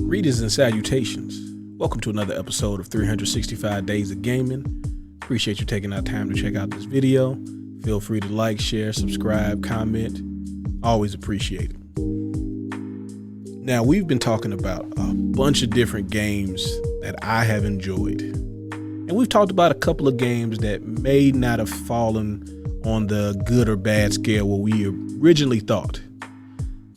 Greetings and salutations. Welcome to another episode of 365 Days of Gaming. Appreciate you taking our time to check out this video. Feel free to like, share, subscribe, comment. Always appreciate it. Now, we've been talking about a bunch of different games that I have enjoyed. And we've talked about a couple of games that may not have fallen on the good or bad scale what we originally thought.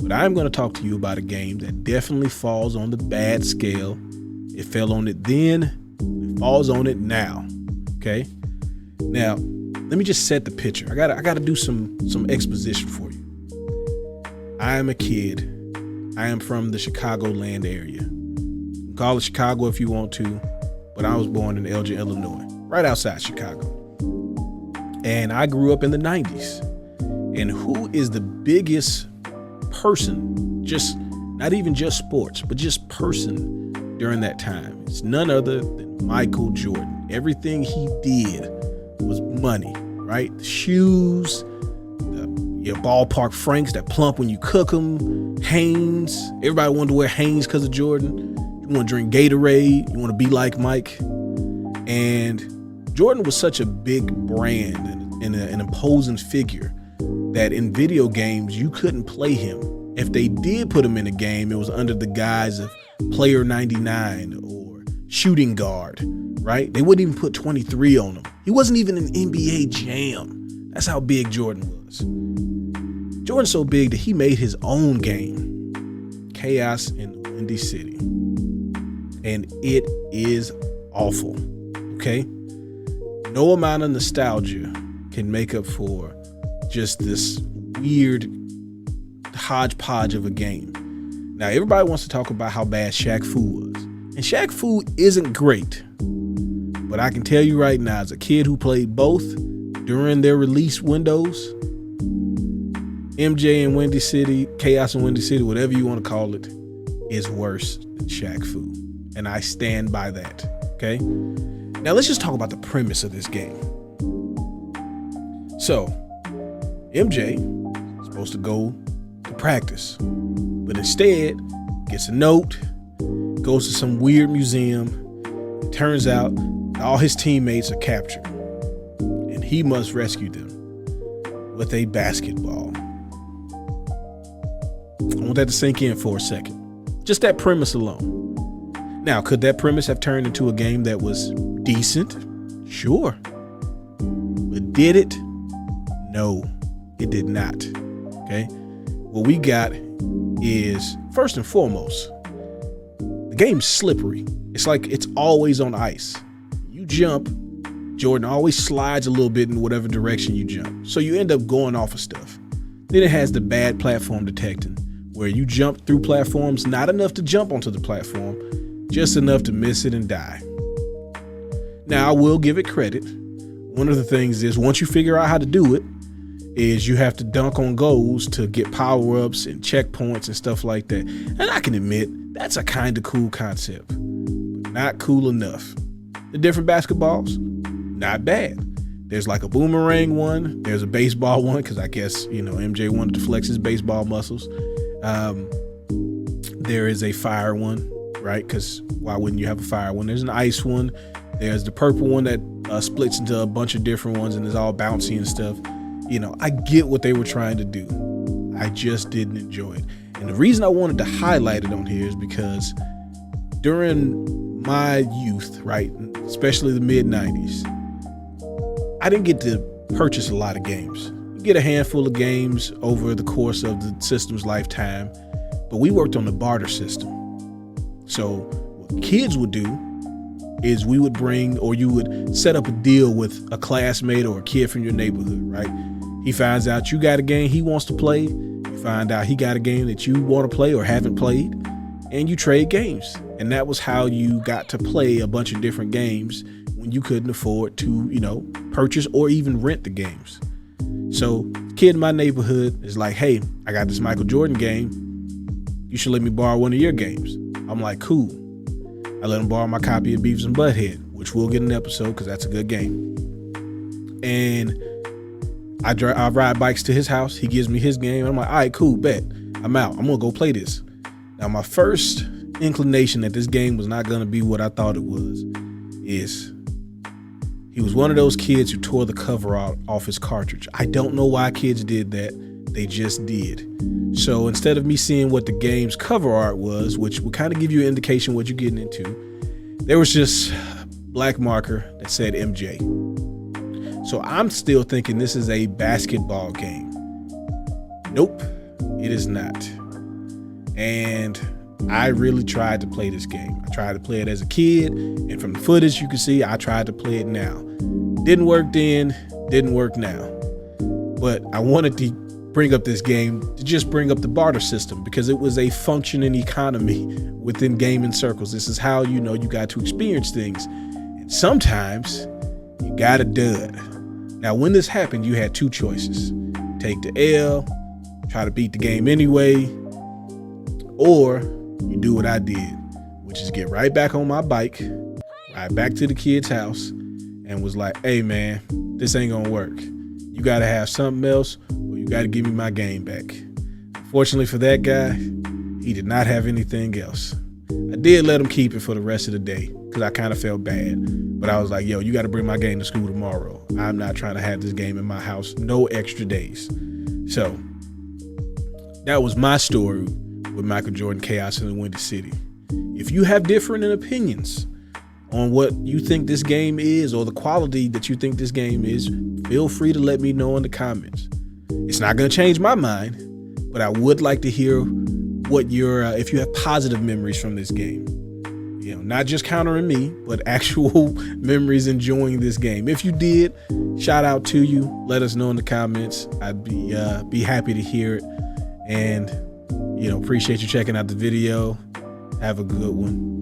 But I'm going to talk to you about a game that definitely falls on the bad scale. It fell on it then, it falls on it now. Okay. Now, let me just set the picture. I gotta do some exposition for you. I am a kid. I am from the Chicagoland area. Call it Chicago if you want to, but I was born in Elgin, Illinois, right outside Chicago. And I grew up in the 90s. And who is the biggest person, just not even just sports, but just person during that time? It's none other than Michael Jordan. Everything he did was money, right? The shoes, your ballpark Franks that plump when you cook them, Hanes. Everybody wanted to wear Hanes because of Jordan. You want to drink Gatorade, you want to be like Mike. And Jordan was such a big brand and an imposing figure that in video games, you couldn't play him. If they did put him in a game, it was under the guise of player 99 or shooting guard, right? They wouldn't even put 23 on him. He wasn't even an NBA Jam. That's how big Jordan was. Jordan's so big that he made his own game, Chaos in Windy City. And it is awful, okay? No amount of nostalgia can make up for just this weird hodgepodge of a game. Now, everybody wants to talk about how bad Shaq Fu was. And Shaq Fu isn't great. But I can tell you right now, as a kid who played both during their release windows, MJ in Windy City, Chaos in Windy City, whatever you want to call it, is worse than Shaq Fu. And I stand by that, okay? Now, let's just talk about the premise of this game. So, MJ is supposed to go to practice, but instead gets a note, goes to some weird museum. It turns out all his teammates are captured, and he must rescue them with a basketball. I want that to sink in for a second. Just that premise alone. Now, could that premise have turned into a game that was decent? Sure. But did it? No. It did not. Okay. What we got is, first and foremost, the game's slippery. It's like it's always on ice. You jump, Jordan always slides a little bit in whatever direction you jump. So you end up going off of stuff. Then it has the bad platform detecting, where you jump through platforms, not enough to jump onto the platform, just enough to miss it and die. Now, I will give it credit. One of the things is, once you figure out how to do it, is you have to dunk on goals to get power-ups and checkpoints and stuff like that. And I can admit, that's a kind of cool concept, but not cool enough. The different basketballs, not bad. There's like a boomerang one. There's a baseball one, because I guess, MJ wanted to flex his baseball muscles. There is a fire one, right? Because why wouldn't you have a fire one? There's an ice one. There's the purple one that splits into a bunch of different ones and is all bouncy and stuff. I get what they were trying to do. I just didn't enjoy it. And the reason I wanted to highlight it on here is because during my youth, right, especially the mid 90s, I didn't get to purchase a lot of games. You get a handful of games over the course of the system's lifetime, but we worked on the barter system. So what kids would do is we would bring, or you would set up a deal with a classmate or a kid from your neighborhood, right? He finds out you got a game he wants to play. You find out he got a game that you want to play or haven't played, and you trade games. And that was how you got to play a bunch of different games when you couldn't afford to, purchase or even rent the games. So the kid in my neighborhood is like, hey, I got this Michael Jordan game. You should let me borrow one of your games. I'm like, cool. I let him borrow my copy of Beavis and Butthead, which we'll get an episode because that's a good game. And I ride bikes to his house. He gives me his game. I'm like, all right, cool, bet. I'm out. I'm going to go play this. Now, my first inclination that this game was not going to be what I thought it was is he was one of those kids who tore the cover off his cartridge. I don't know why kids did that. They just did. So instead of me seeing what the game's cover art was, which would kind of give you an indication what you're getting into, there was just black marker that said MJ. So I'm still thinking this is a basketball game. Nope, it is not. And I really tried to play this game. I tried to play it as a kid, and from the footage you can see, I tried to play it now. Didn't work then, didn't work now. But I wanted to bring up this game to just bring up the barter system because it was a functioning economy within gaming circles. This is how you got to experience things. And sometimes you got a dud. Now, when this happened, you had two choices. Take the L, try to beat the game anyway, or you do what I did, which is get right back on my bike, ride back to the kid's house, and was like, hey man, this ain't gonna work. You gotta have something else, or you gotta give me my game back. Unfortunately for that guy, he did not have anything else. I did let him keep it for the rest of the day because I kind of felt bad. But I was like, yo, you got to bring my game to school tomorrow. I'm not trying to have this game in my house no extra days. So that was my story with Michael Jordan Chaos in the Windy City. If you have different opinions on what you think this game is or the quality that you think this game is, feel free to let me know in the comments. It's not going to change my mind, but I would like to hear what your if you have positive memories from this game. Not just countering me, but actual memories enjoying this game. If you did, shout out to you. Let us know in the comments. I'd be happy to hear it. And appreciate you checking out the video. Have a good one.